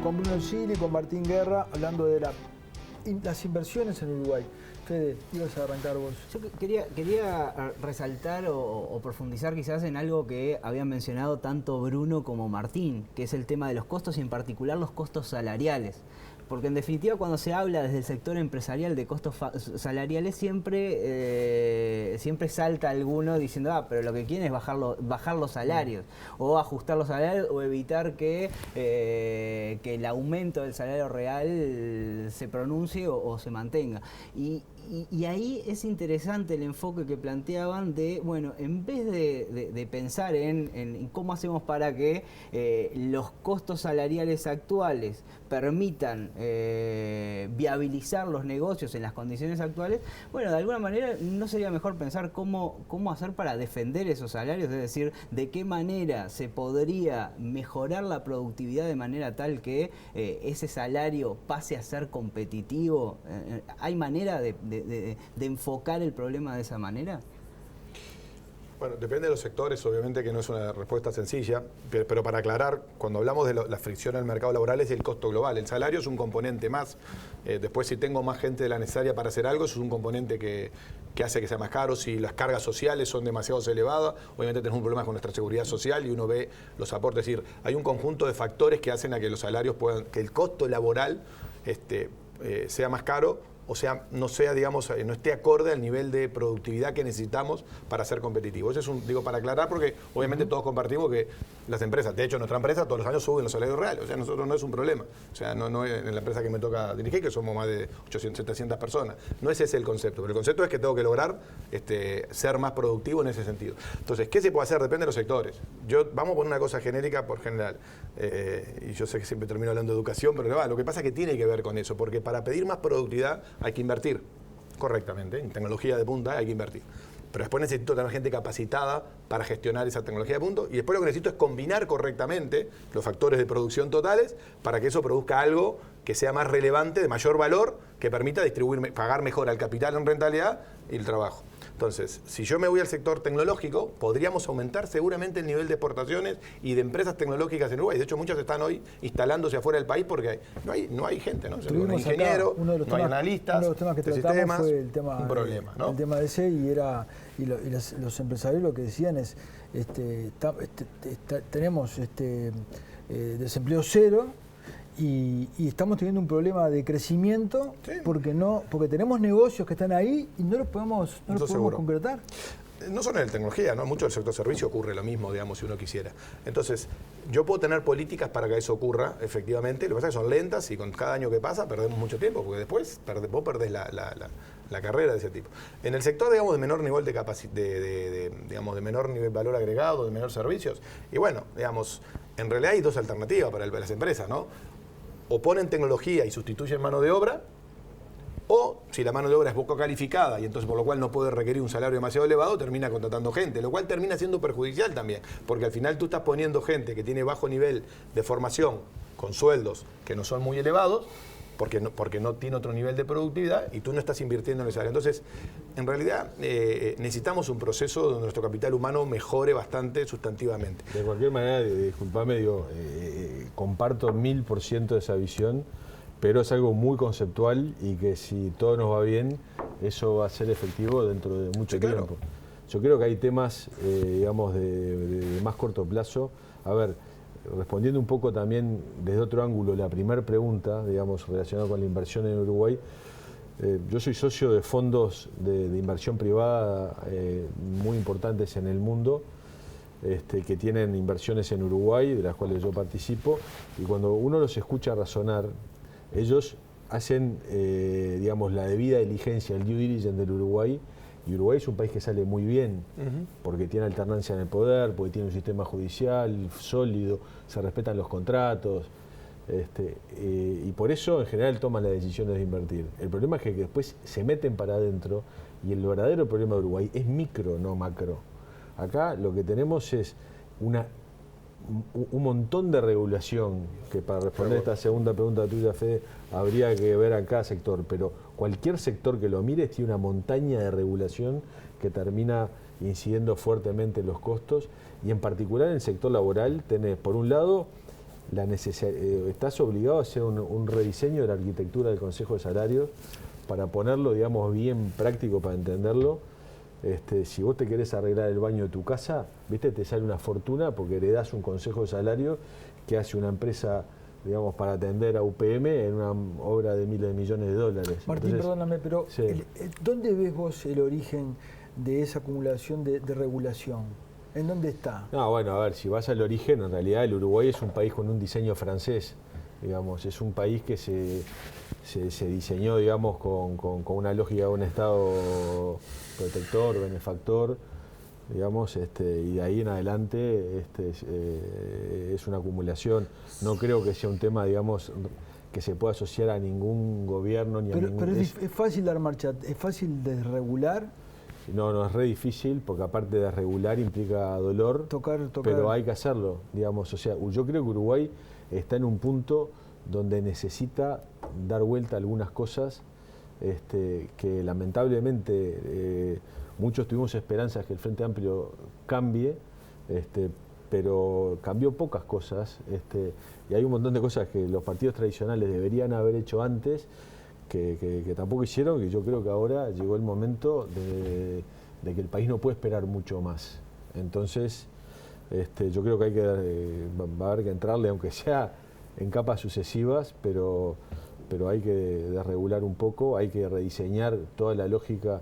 con Bruno Gili y con Martín Guerra hablando de las inversiones en Uruguay. Fede, ibas a arrancar vos. Yo quería resaltar o profundizar quizás en algo que habían mencionado tanto Bruno como Martín, que es el tema de los costos y en particular los costos salariales. Porque en definitiva cuando se habla desde el sector empresarial de costos salariales siempre salta alguno diciendo pero lo que quieren es bajar los salarios o ajustar los salarios o evitar que el aumento del salario real se pronuncie o se mantenga. Y ahí es interesante el enfoque que planteaban de, bueno, en vez de pensar en cómo hacemos para que los costos salariales actuales permitan viabilizar los negocios en las condiciones actuales, bueno, de alguna manera no sería mejor pensar cómo hacer para defender esos salarios, es decir, de qué manera se podría mejorar la productividad de manera tal que ese salario pase a ser competitivo. ¿Hay manera de enfocar el problema de esa manera? Bueno, depende de los sectores, obviamente que no es una respuesta sencilla, pero para aclarar, cuando hablamos de la fricción en el mercado laboral es el costo global. El salario es un componente más. Después, si tengo más gente de la necesaria para hacer algo, eso es un componente que hace que sea más caro. Si las cargas sociales son demasiado elevadas, obviamente tenemos un problema con nuestra seguridad social y uno ve los aportes. Es decir, hay un conjunto de factores que hacen a que los salarios puedan, que el costo laboral sea más caro, o sea, no esté acorde al nivel de productividad que necesitamos para ser competitivos. Eso es para aclarar, porque obviamente todos compartimos que las empresas, de hecho nuestra empresa todos los años suben los salarios reales, o sea, nosotros no es un problema. O sea, no es en la empresa que me toca dirigir, que somos más de 800, 700 personas. No es ese el concepto, pero el concepto es que tengo que lograr ser más productivo en ese sentido. Entonces, ¿qué se puede hacer? Depende de los sectores. Vamos a poner una cosa genérica por general, y yo sé que siempre termino hablando de educación, pero lo que pasa es que tiene que ver con eso, porque para pedir más productividad hay que invertir correctamente, en tecnología de punta hay que invertir. Pero después necesito tener gente capacitada para gestionar esa tecnología de punta y después lo que necesito es combinar correctamente los factores de producción totales para que eso produzca algo que sea más relevante, de mayor valor, que permita pagar mejor al capital en rentabilidad y el trabajo. Entonces, si yo me voy al sector tecnológico, podríamos aumentar seguramente el nivel de exportaciones y de empresas tecnológicas en Uruguay. De hecho, muchas están hoy instalándose afuera del país porque no hay gente, ¿no? No hay ingenieros, no hay analistas. Uno de los temas que tratamos sistemas, fue el tema, un problema, ¿no? El tema de ese, los empresarios lo que decían es, tenemos desempleo cero, y estamos teniendo un problema de crecimiento, sí, porque tenemos negocios que están ahí y no los podemos concretar. No solo en tecnología, ¿no? Mucho del sector servicio ocurre lo mismo, si uno quisiera. Entonces, yo puedo tener políticas para que eso ocurra, efectivamente. Lo que pasa es que son lentas y con cada año que pasa perdemos mucho tiempo, porque después vos perdés la carrera de ese tipo. En el sector, de menor nivel de menor nivel de valor agregado, de menor servicios, y bueno, en realidad hay dos alternativas para las empresas, ¿no? O ponen tecnología y sustituyen mano de obra, o si la mano de obra es poco calificada y entonces por lo cual no puede requerir un salario demasiado elevado, termina contratando gente, lo cual termina siendo perjudicial también, porque al final tú estás poniendo gente que tiene bajo nivel de formación con sueldos que no son muy elevados, porque no tiene otro nivel de productividad y tú no estás invirtiendo en esa área. Entonces, en realidad, necesitamos un proceso donde nuestro capital humano mejore bastante sustantivamente. De cualquier manera, disculpame, comparto 1000% de esa visión, pero es algo muy conceptual y que si todo nos va bien, eso va a ser efectivo dentro de mucho tiempo. Claro. Yo creo que hay temas, de más corto plazo. A ver, respondiendo un poco también desde otro ángulo, la primera pregunta, relacionada con la inversión en Uruguay, yo soy socio de fondos de inversión privada muy importantes en el mundo, que tienen inversiones en Uruguay, de las cuales yo participo, y cuando uno los escucha razonar, ellos hacen, la debida diligencia, el due diligence del Uruguay, y Uruguay es un país que sale muy bien, porque tiene alternancia en el poder, porque tiene un sistema judicial sólido, se respetan los contratos, y por eso en general toman las decisiones de invertir. El problema es que después se meten para adentro, y el verdadero problema de Uruguay es micro, no macro. Acá lo que tenemos es un montón de regulación, que para responder esta segunda pregunta tuya, Fede, habría que ver en cada sector, pero cualquier sector que lo mires tiene una montaña de regulación que termina incidiendo fuertemente en los costos, y en particular en el sector laboral tenés, por un lado, estás obligado a hacer un rediseño de la arquitectura del Consejo de Salarios para ponerlo, digamos, bien práctico para entenderlo. Si vos te querés arreglar el baño de tu casa, ¿viste? Te sale una fortuna porque heredás un Consejo de Salarios que hace una empresa, digamos, para atender a UPM en una obra de miles de millones de dólares. Martín, Entonces, perdóname, pero sí. ¿Dónde ves vos el origen de esa acumulación de regulación? ¿En dónde está? No, bueno, a ver, si vas al origen, en realidad el Uruguay es un país con un diseño francés, digamos, es un país que se diseñó, digamos, con una lógica de un Estado protector, benefactor, digamos, y de ahí en adelante es una acumulación. No creo que sea un tema, digamos, que se pueda asociar a ningún gobierno ni a ningún... Pero es fácil dar marcha, es fácil desregular. No es re difícil, porque aparte de regular implica dolor, Tocar. pero hay que hacerlo, digamos. O sea, yo creo que Uruguay está en un punto donde necesita dar vuelta a algunas cosas que lamentablemente muchos tuvimos esperanzas que el Frente Amplio cambie, pero cambió pocas cosas, y hay un montón de cosas que los partidos tradicionales deberían haber hecho antes, que tampoco hicieron, que yo creo que ahora llegó el momento de que el país no puede esperar mucho más. Entonces, yo creo que va a haber que entrarle, aunque sea en capas sucesivas, pero hay que desregular un poco, hay que rediseñar toda la lógica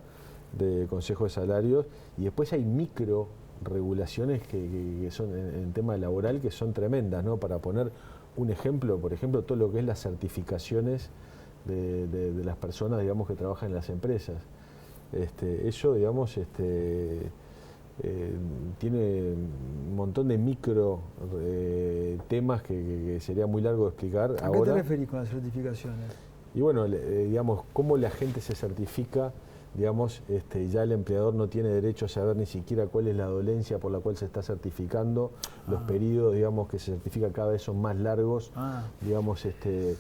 de Consejo de Salarios, y después hay micro regulaciones que son en tema laboral que son tremendas, ¿no? Para poner un ejemplo, por ejemplo, todo lo que es las certificaciones de las personas, digamos, que trabajan en las empresas. Eso, digamos, tiene un montón de micro temas que sería muy largo de explicar. ¿A qué te referís con las certificaciones? Y bueno, digamos, cómo la gente se certifica, digamos, ya el empleador no tiene derecho a saber ni siquiera cuál es la dolencia por la cual se está certificando. Los periodos, digamos, que se certifica cada vez son más largos, digamos, hay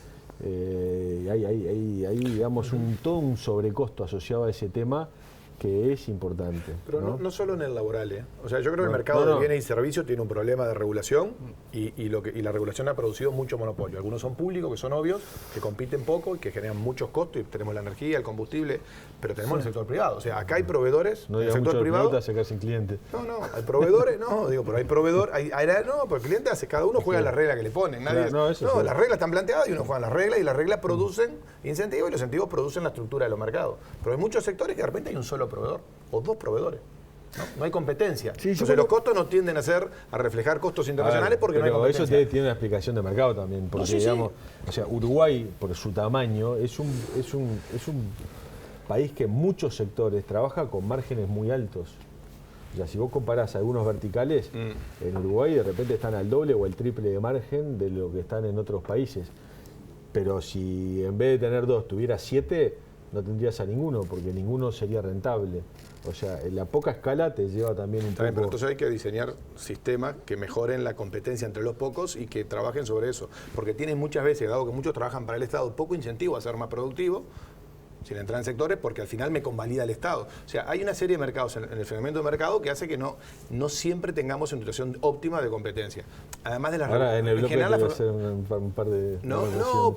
digamos, todo un sobrecosto asociado a ese tema que es importante. Pero no solo en el laboral, ¿eh? O sea, yo creo que el mercado de bienes y servicios tiene un problema de regulación y la regulación ha producido mucho monopolio. Algunos son públicos, que son obvios, que compiten poco y que generan muchos costos, y tenemos la energía, el combustible, pero tenemos el sector privado. O sea, acá hay proveedores en el sector privado. No, sacar sin cliente. No, hay proveedores, pero hay proveedor, pero el cliente hace, cada uno juega la regla que le ponen. Nadie, las reglas están planteadas y uno juega las reglas, y las reglas producen incentivos, y los incentivos producen la estructura de los mercados. Pero hay muchos sectores que de repente hay un solo proveedor o dos proveedores. No hay competencia. Entonces los costos no tienden a reflejar costos internacionales porque no hay competencia. Eso tiene una explicación de mercado también, porque digamos, o sea, Uruguay, por su tamaño, es un país que en muchos sectores trabaja con márgenes muy altos. O sea, si vos comparás algunos verticales, en Uruguay de repente están al doble o el triple de margen de lo que están en otros países. Pero si en vez de tener 2 tuvieras 7, no tendrías a ninguno, porque ninguno sería rentable. O sea, la poca escala te lleva también un poco... Pero entonces hay que diseñar sistemas que mejoren la competencia entre los pocos y que trabajen sobre eso. Porque tienen muchas veces, dado que muchos trabajan para el Estado, poco incentivo a ser más productivo, sin entrar en sectores, porque al final me convalida el Estado. O sea, hay una serie de mercados en el funcionamiento de mercado que hace que no siempre tengamos una situación óptima de competencia. Además de las... Ahora, en el bloque voy a hacer un par de... No,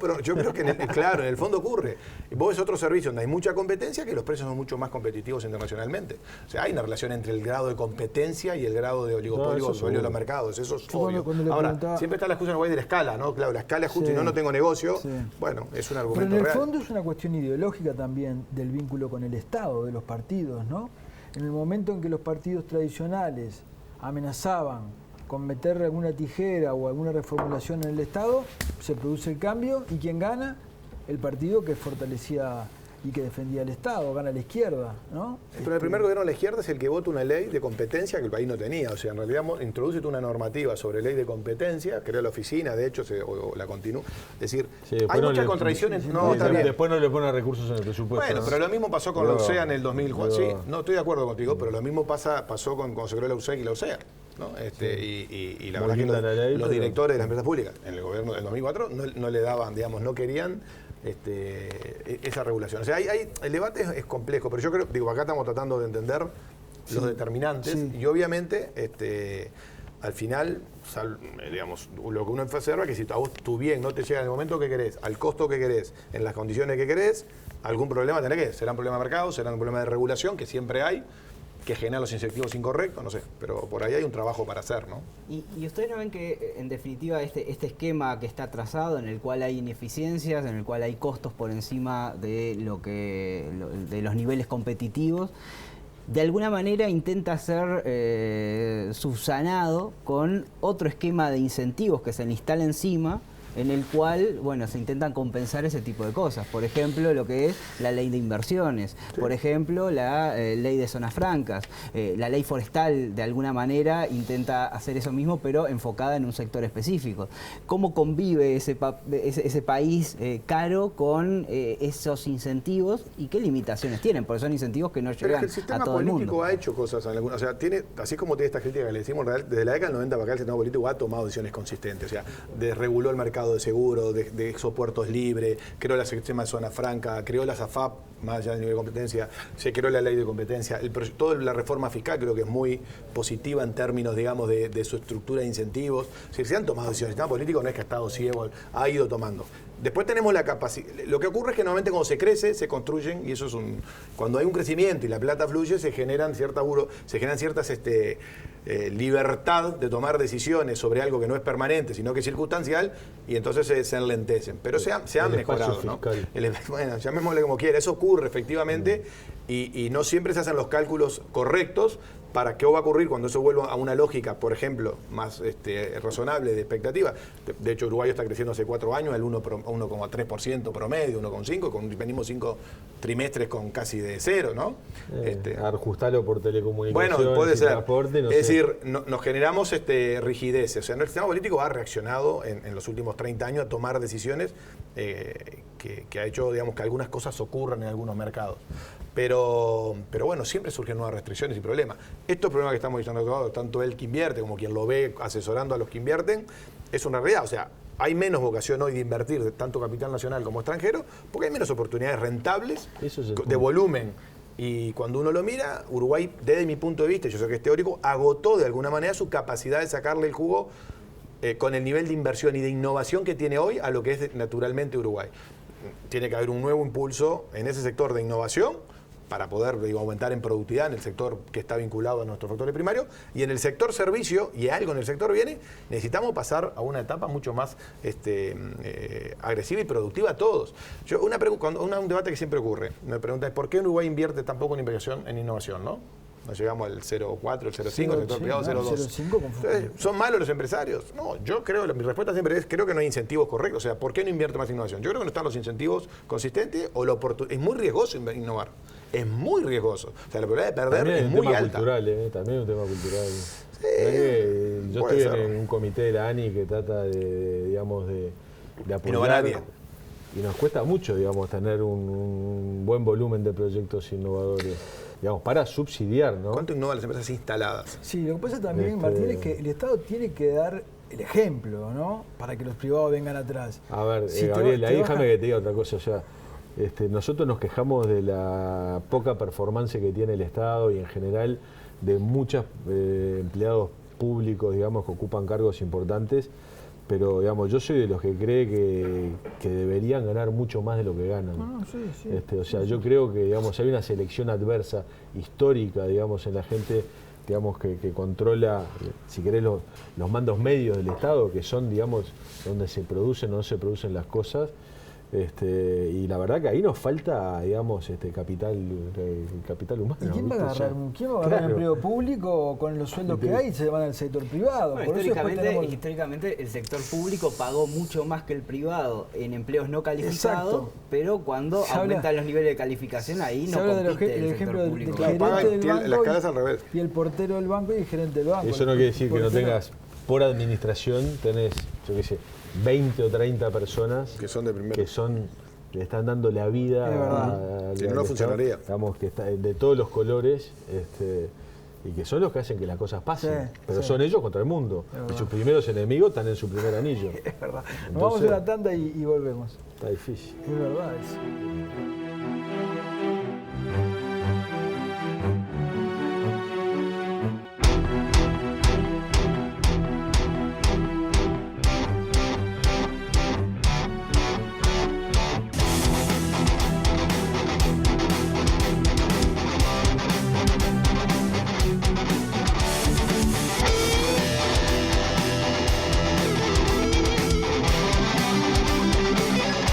pero yo creo que, claro, en el fondo ocurre. Vos ves otro servicio donde hay mucha competencia, que los precios son mucho más competitivos internacionalmente. O sea, hay una relación entre el grado de competencia y el grado de oligopolio o de los mercados. Eso es obvio. Ahora, siempre está la excusa en Uruguay de la escala, ¿no? Claro, la escala es justa y no tengo negocio. Bueno, es un argumento real. Pero en el real. fondo es una cuestión ideológica también del vínculo con el Estado, de los partidos, ¿no? En el momento en que los partidos tradicionales amenazaban con meterle alguna tijera o alguna reformulación en el Estado, se produce el cambio, y ¿quién gana? El partido que fortalecía y que defendía el Estado, gana la izquierda, ¿no? Pero el primer gobierno de la izquierda es el que vota una ley de competencia que el país no tenía. O sea, en realidad introduce una normativa sobre ley de competencia, crea la oficina, de hecho, o la continúa. Es decir, hay muchas contradicciones. Después no le pone recursos en el presupuesto. Bueno, pero lo mismo pasó con la UCEA en el 2004. Sí, no, estoy de acuerdo contigo, pero lo mismo pasó cuando se creó la UCEA y la UCEA. ¿No? Y la verdad que los directores de las empresas públicas en el gobierno del 2004 no le daban, digamos, no querían esa regulación. O sea, el debate es complejo, pero yo creo, acá estamos tratando de entender los determinantes y obviamente al final, digamos, lo que uno observa es que si a vos tu bien no te llega en el momento que querés, al costo que querés, en las condiciones que querés, algún problema tenés que, será un problema de mercado, será un problema de regulación, que siempre hay, que generan los incentivos incorrectos, no sé, pero por ahí hay un trabajo para hacer, ¿no? Y ustedes no ven que, en definitiva, este esquema que está trazado, en el cual hay ineficiencias, en el cual hay costos por encima de de los niveles competitivos, de alguna manera intenta ser subsanado con otro esquema de incentivos que se le instala encima, en el cual, bueno, se intentan compensar ese tipo de cosas. Por ejemplo, lo que es la ley de inversiones, por ejemplo, la ley de zonas francas, la ley forestal, de alguna manera, intenta hacer eso mismo, pero enfocada en un sector específico. ¿Cómo convive ese país caro con esos incentivos y qué limitaciones tienen? Porque son incentivos que no llegan a todo el mundo. El sistema político ha hecho cosas, o sea, así como tiene esta crítica que le decimos, desde la década del 90 para acá el sistema político ha tomado decisiones consistentes, o sea, desreguló el mercado de seguro, de esos puertos libres, creó el sistema de zona franca, creó la SAFAP, más allá del nivel de competencia, se creó la ley de competencia, toda la reforma fiscal creo que es muy positiva en términos, digamos, de su estructura de incentivos. Si se han tomado decisiones, el sistema político no es que ha estado ciego, ha ido tomando. Después tenemos la capacidad. Lo que ocurre es que normalmente cuando se crece, se construyen, y eso es cuando hay un crecimiento y la plata fluye, se generan ciertas libertad de tomar decisiones sobre algo que no es permanente, sino que es circunstancial, y entonces se enlentecen. Pero se han mejorado, ¿no? Bueno, llamémosle como quiera, eso ocurre efectivamente, y no siempre se hacen los cálculos correctos para qué va a ocurrir cuando eso vuelva a una lógica, por ejemplo, más razonable de expectativa. De hecho, Uruguay está creciendo hace 4 años, el 1,3% promedio, 1,5%, venimos 5 trimestres con casi de cero, ¿no? Ajustarlo por telecomunicaciones, bueno, puede ser. Transporte, es decir, nos generamos rigideces. O sea, nuestro sistema político ha reaccionado en los últimos 30 años a tomar decisiones que ha hecho, digamos, que algunas cosas ocurran en algunos mercados. Pero bueno, siempre surgen nuevas restricciones y problemas. Estos problemas que estamos diciendo, tanto el que invierte como quien lo ve asesorando a los que invierten, es una realidad. O sea, hay menos vocación hoy de invertir de tanto capital nacional como extranjero, porque hay menos oportunidades rentables de volumen. Y cuando uno lo mira, Uruguay, desde mi punto de vista, yo sé que es teórico, agotó de alguna manera su capacidad de sacarle el jugo con el nivel de inversión y de innovación que tiene hoy a lo que es naturalmente Uruguay. Tiene que haber un nuevo impulso en ese sector de innovación para poder aumentar en productividad en el sector que está vinculado a nuestros factores primarios, y en el sector servicio, y algo en el sector viene, necesitamos pasar a una etapa mucho más agresiva y productiva a todos. Un debate que siempre ocurre, me pregunta es ¿por qué Uruguay invierte tan poco en innovación, ¿no? Nos llegamos al 0,4, el 0,5, el sector privado 0,2. ¿Son malos los empresarios? No, yo creo, mi respuesta siempre es, creo que no hay incentivos correctos. O sea, ¿por qué no invierte más en innovación? Yo creo que no están los incentivos consistentes o es muy riesgoso innovar. Es muy riesgoso. O sea, la probabilidad de perder es muy alta. También es un tema cultural. Sí, yo estoy en un comité de la ANI que trata de apoyar. Y nos cuesta mucho, digamos, tener un buen volumen de proyectos innovadores, digamos, para subsidiar, ¿no? ¿Cuánto innovan las empresas instaladas? Sí, lo que pasa también, Martín, es que el Estado tiene que dar el ejemplo, ¿no? Para que los privados vengan atrás. A ver, Gabriel, ahí déjame que te diga otra cosa. O sea, nosotros nos quejamos de la poca performance que tiene el Estado y en general de muchos empleados públicos, digamos, que ocupan cargos importantes. Pero, digamos, yo soy de los que cree que deberían ganar mucho más de lo que ganan. O sea, yo creo que, digamos, hay una selección adversa, histórica, digamos, en la gente, digamos, que controla, si querés, los mandos medios del Estado, que son, digamos, donde se producen o no se producen las cosas. Y la verdad que ahí nos falta, digamos, capital humano. ¿Y quién va a agarrar un empleo público con los sueldos que hay y se van al sector privado? Bueno, históricamente el sector público pagó mucho más que el privado en empleos no calificados. Exacto. Pero cuando aumentan los niveles de calificación, ahí no compite el sector público. Del gerente del banco la escala es al revés. Y el portero del banco y el gerente del banco. Eso no quiere decir que no tengas, por administración, tenés, yo qué sé, 20 o 30 personas que son de primero, le están dando la vida si no funcionaría, digamos, que está de todos los colores, y que son los que hacen que las cosas pasen, pero son ellos contra el mundo, y sus primeros enemigos están en su primer anillo. Es verdad. Nos vamos a la tanda y volvemos. Está difícil. Es verdad eso.